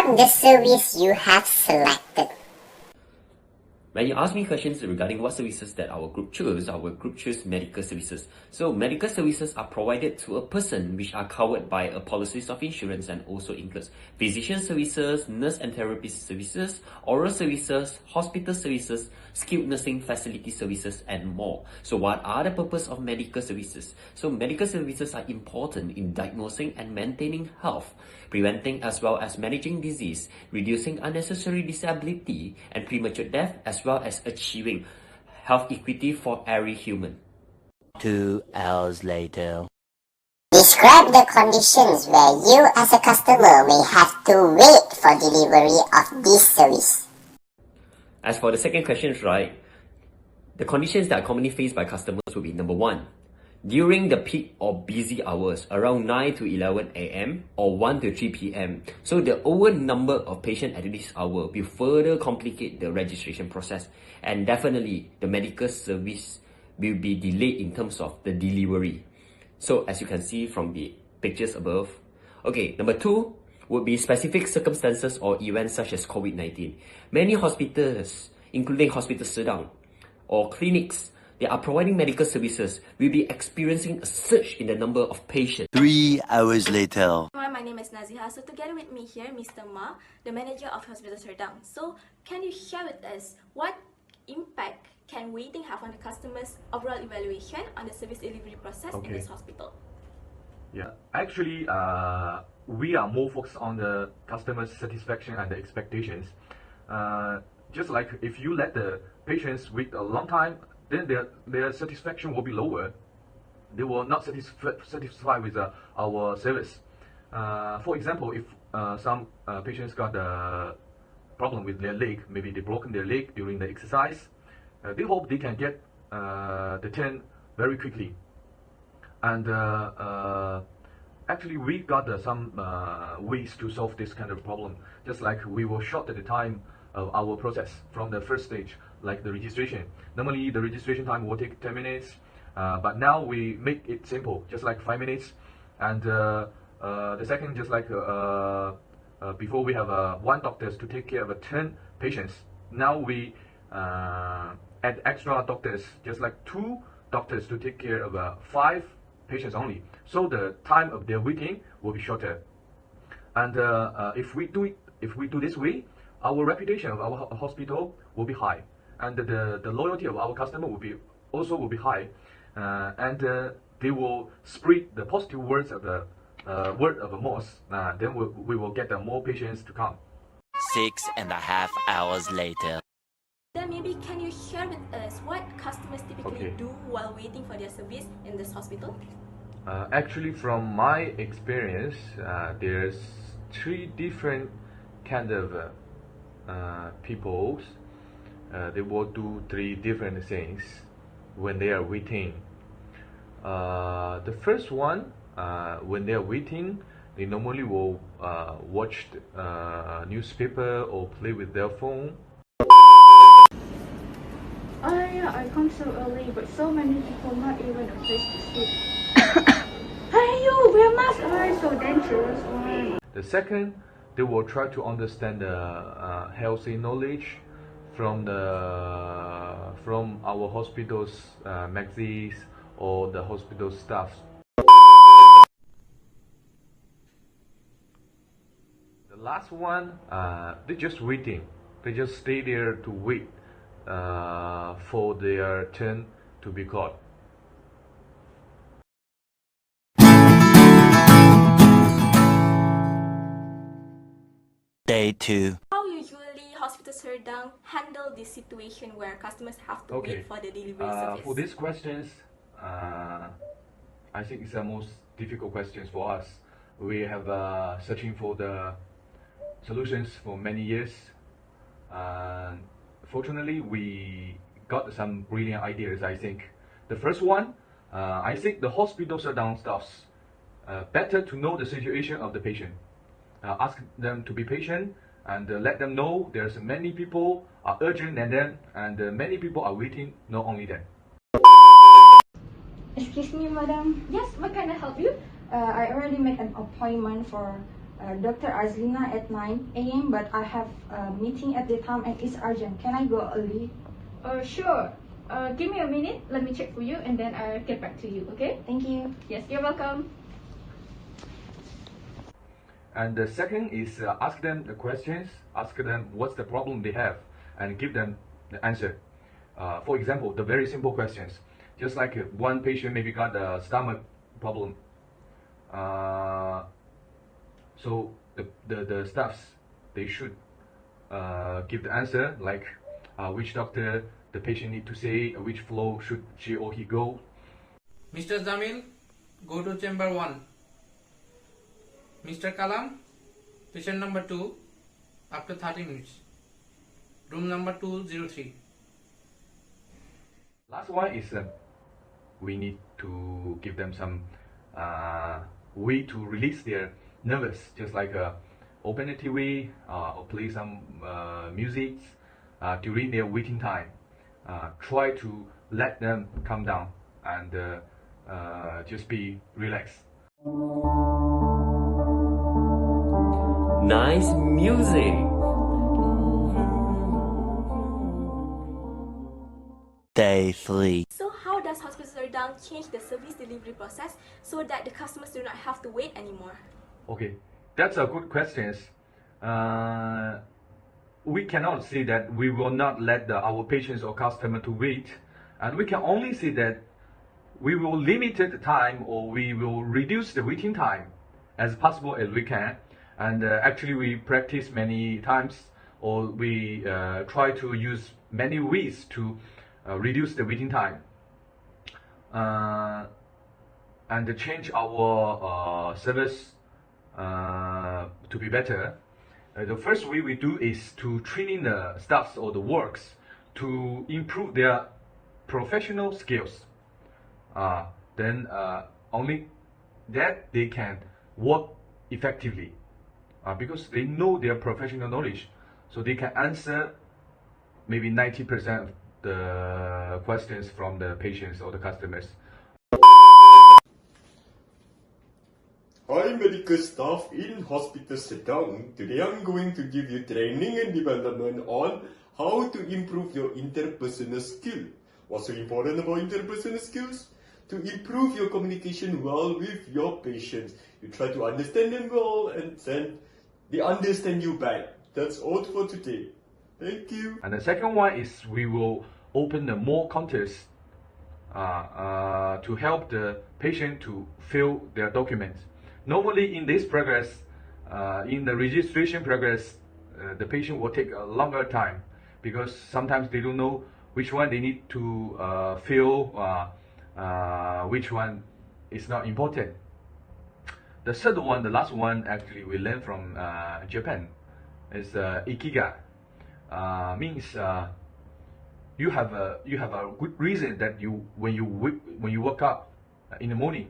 Describe the service you have selected. When you ask me questions regarding what services that our group chose medical services. So medical services are provided to a person which are covered by a policies of insurance and also includes physician services, nurse and therapist services, oral services, hospital services, skilled nursing facility services and more. So what are the purpose of medical services? So medical services are important in diagnosing and maintaining health, preventing as well as managing disease, reducing unnecessary disability and premature death, as well as achieving health equity for every human. 2 hours later. Describe the conditions where you as a customer may have to wait for delivery of this service. As for the second question, right, the conditions that are commonly faced by customers will be number 1, during the peak or busy hours around 9 to 11 a.m. or 1 to 3 p.m. So the over number of patients at this hour will further complicate the registration process, and definitely the medical service will be delayed in terms of the delivery. So as you can see from the pictures above. Okay, number 2 would be specific circumstances or events such as COVID-19. Many hospitals, including Hospital Serdang or clinics, they are providing medical services, will be experiencing a surge in the number of patients. 3 hours later. My name is Naziha. So together with me here, Mr. Ma, the manager of Hospital Serdang. So can you share with us what impact can waiting have on the customer's overall evaluation on the service delivery process in this hospital? Yeah, actually, we are more focused on the customer's satisfaction and the expectations. Just like if you let the patients wait a long time, then their satisfaction will be lower. They will not satisfied with our service. For example, if some patients got a problem with their leg, maybe they broken their leg during the exercise, they hope they can get the turn very quickly. And actually, we got some ways to solve this kind of problem. Just like we will shorten the time of our process from the first stage, like the registration. Normally, the registration time will take 10 minutes, but now we make it simple, just like 5 minutes. And the second, just like before we have one doctor to take care of 10 patients. Now we add extra doctors, just like 2 doctors to take care of 5 patients only. So the time of their waiting will be shorter. And if we do this way, our reputation of our hospital will be high, and the loyalty of our customer will be high, and they will spread the positive words of the word of mouth. Then we will get more patients to come. 6.5 hours later. Then maybe can you share with us what customers typically do while waiting for their service in this hospital? Actually, from my experience, there's 3 different kind of people. They will do 3 different things when they are waiting. The first one, when they are waiting, they normally will watch newspaper or play with their phone. Oh yeah, I come so early, but so many people not even a place to sit. Hey you, wear mask! Oh, so dangerous one. The second, they will try to understand the healthy knowledge from our hospital's magazines or the hospital staff. The last one, they just waiting. They just stay there to wait for their turn to be called. Day 2. How usually Hospital Serdang handle this situation where customers have to wait for the delivery service? For these questions, I think it's the most difficult questions for us. We have searching for the solutions for many years. Fortunately, we got some brilliant ideas, I think. The first one, I think the hospital Serdang staffs better to know the situation of the patient. Ask them to be patient and let them know there's many people are urgent than them, and many people are waiting, not only them. Excuse me, madam. Yes, what can I help you? I already made an appointment for Dr. Azlina at 9 a.m., but I have a meeting at the time and it's urgent. Can I go early? Sure. Give me a minute. Let me check for you and then I'll get back to you, okay? Thank you. Yes, you're welcome. And the second is ask them the questions, ask them what's the problem they have, and give them the answer. For example, the very simple questions, just like one patient maybe got a stomach problem. So the staffs, they should give the answer, like which doctor the patient need to see, which floor should she or he go. Mr. Jamil, go to chamber 1. Mr. Kalam, patient number 2, after 30 minutes. Room number 203. Last one is we need to give them some way to release their nervous, just like open the TV or play some music during their waiting time. Try to let them calm down and just be relaxed. Nice music. Day 3. So how does Hospital Serdang change the service delivery process so that the customers do not have to wait anymore? Okay, that's a good question. We cannot say that we will not let our patients or customer to wait, and we can only say that we will limit the time or we will reduce the waiting time as possible as we can. And actually we practice many times, or we try to use many ways to reduce the waiting time and to change our service to be better. The first way we do is to training the staffs or the works to improve their professional skills. Then only that they can work effectively because they know their professional knowledge, so they can answer maybe 90% of the questions from the patients or the customers. Hi medical staff in Hospital Serdang. Today I'm going to give you training and development on how to improve your interpersonal skill. What's so important about interpersonal skills? To improve your communication well with your patients. You try to understand them well and then they understand you back. That's all for today. Thank you. And the second one is we will open more counters to help the patient to fill their documents. Normally in this progress, in the registration progress, the patient will take a longer time because sometimes they don't know which one they need to fill, which one is not important. The third one, the last one, actually we learned from Japan, is ikigai. Means you have a good reason that when you wake up in the morning,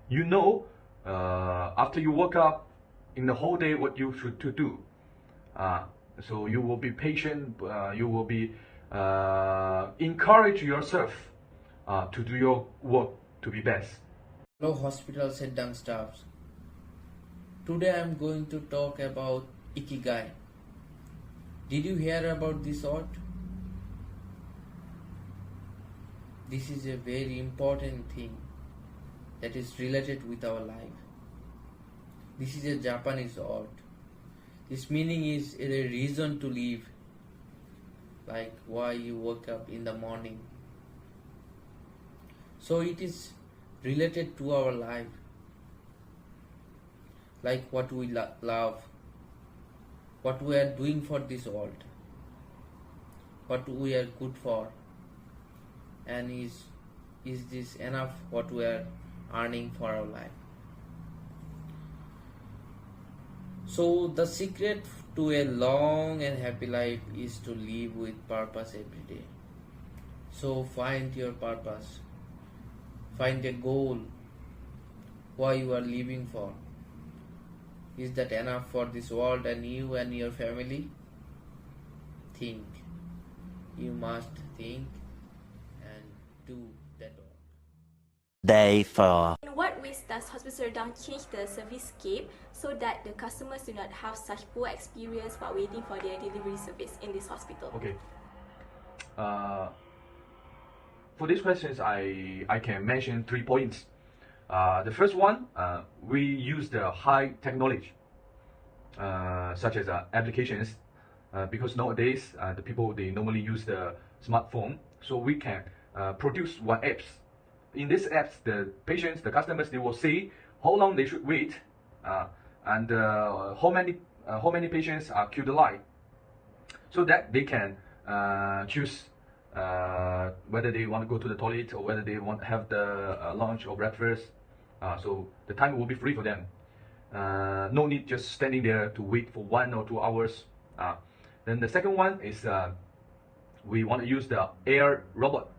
you know after you wake up in the whole day what you should to do. So you will be patient. You will be encourage yourself to do your work to be best. Hello Hospital Serdang staffs. Today I am going to talk about Ikigai. Did you hear about this word? This is a very important thing that is related with our life. This is a Japanese word. Its meaning is a reason to live, like why you woke up in the morning. So it is related to our life, like what we love, what we are doing for this world, what we are good for, and is this enough what we are earning for our life. So the secret to a long and happy life is to live with purpose every day. So find your purpose, find a goal, why you are living for. Is that enough for this world and you and your family? Think. You must think and do that work. Day 4. In what ways does Hospital Serdang change the service scape so that the customers do not have such poor experience while waiting for their delivery service in this hospital? Okay. For these questions, I can mention 3 points. The first one, we use the high technology, such as applications, because nowadays the people they normally use the smartphone, so we can produce one apps. In these apps, the patients, the customers, they will see how long they should wait, and how many patients are queued the line, so that they can choose whether they want to go to the toilet or whether they want to have the lunch or breakfast. So the time will be free for them. No need just standing there to wait for 1 or 2 hours. Then the second one is we want to use the air robot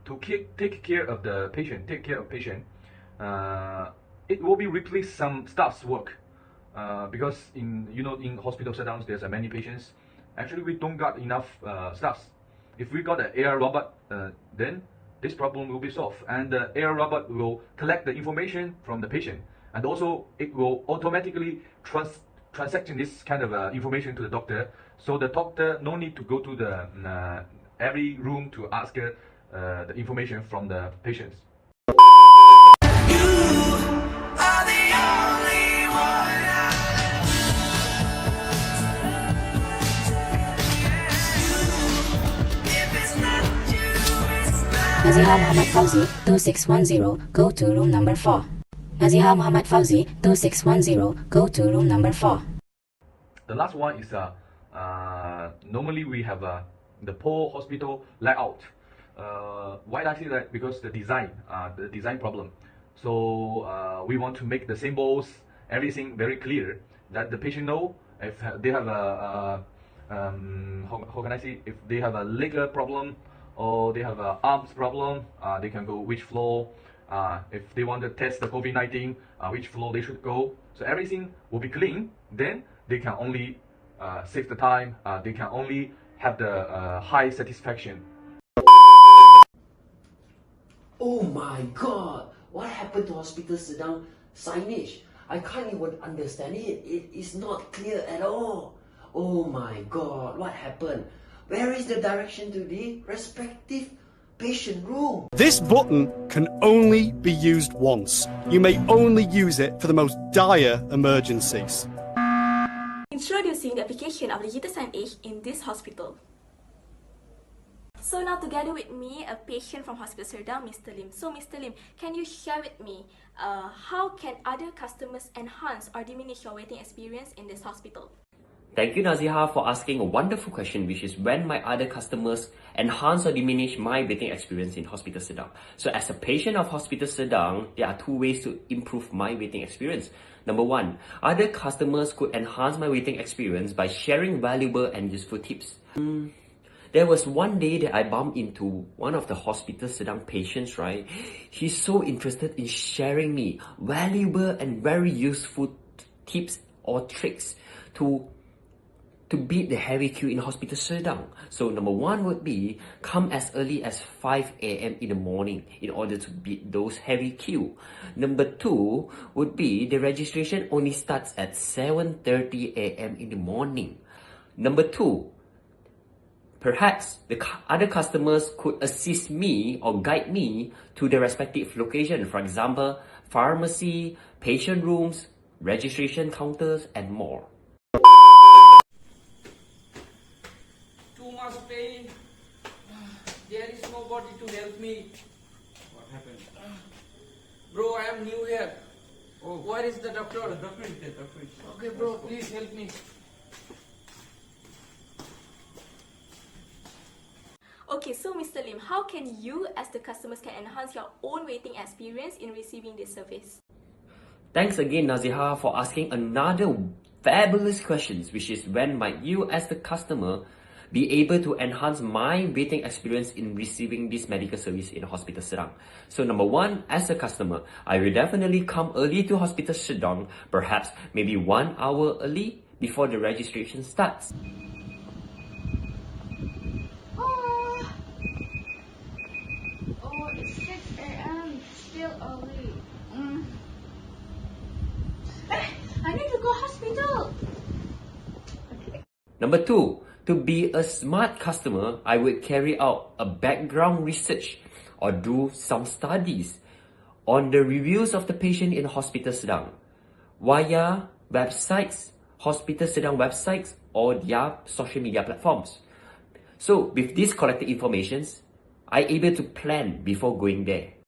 to take care of the patient. It will be replace some staff's work, because in hospital Serdang there's many patients. Actually, we don't got enough staffs. If we got an air robot, then this problem will be solved, and the air robot will collect the information from the patient, and also it will automatically transaction this kind of information to the doctor, so the doctor no need to go to the every room to ask the information from the patients. Naziha Muhammad Fauzi, 2610, go to room number 4. Naziha Muhammad Fauzi, 2610, go to room number 4. The last one is normally we have the poor hospital layout. Why I say that? Because the design problem. So we want to make the symbols, everything very clear, that the patient know if they have a how can I say, if they have a leg problem or they have a arms problem, they can go which floor. If they want to test the COVID-19, which floor they should go. So everything will be clean. Then they can only save the time. They can only have the high satisfaction. Oh my god, what happened to Hospital Serdang signage? I can't even understand it. It is not clear at all. Oh my god, what happened? Where is the direction to the respective patient room? This button can only be used once. You may only use it for the most dire emergencies. Introducing the application of digital signage in this hospital. So now together with me, a patient from Hospital Serdang, Mr. Lim. So Mr. Lim, can you share with me how can other customers enhance or diminish your waiting experience in this hospital? Thank you, Naziha, for asking a wonderful question, which is when my other customers enhance or diminish my waiting experience in Hospital Serdang. So as a patient of Hospital Serdang, there are 2 ways to improve my waiting experience. Number 1, other customers could enhance my waiting experience by sharing valuable and useful tips. There was one day that I bumped into one of the Hospital Serdang patients, right? He's so interested in sharing me valuable and very useful tips or tricks to beat the heavy queue in Hospital Serdang. So number 1 would be come as early as 5 a.m. in the morning in order to beat those heavy queue. Number 2 would be the registration only starts at 7:30 a.m. in the morning. Number 2, perhaps the other customers could assist me or guide me to the respective location. For example, pharmacy, patient rooms, registration counters, and more. Too much pain. There is nobody to help me. What happened? Bro, I am new here. Oh, Where is the doctor? the doctor is there. Doctor is there. Okay, bro, please help me. Okay, so Mr. Lim, how can you as the customers can enhance your own waiting experience in receiving this service? Thanks again, Naziha, for asking another fabulous questions, which is when might you as the customer be able to enhance my waiting experience in receiving this medical service in Hospital Serdang. So number 1, as a customer, I will definitely come early to Hospital Serdang, perhaps maybe 1 hour early before the registration starts. Oh, it's 6 a.m. Still early. Number 2, to be a smart customer, I would carry out a background research or do some studies on the reviews of the patient in Hospital Serdang via websites, Hospital Serdang websites or their social media platforms. So with these collected informations, I able to plan before going there.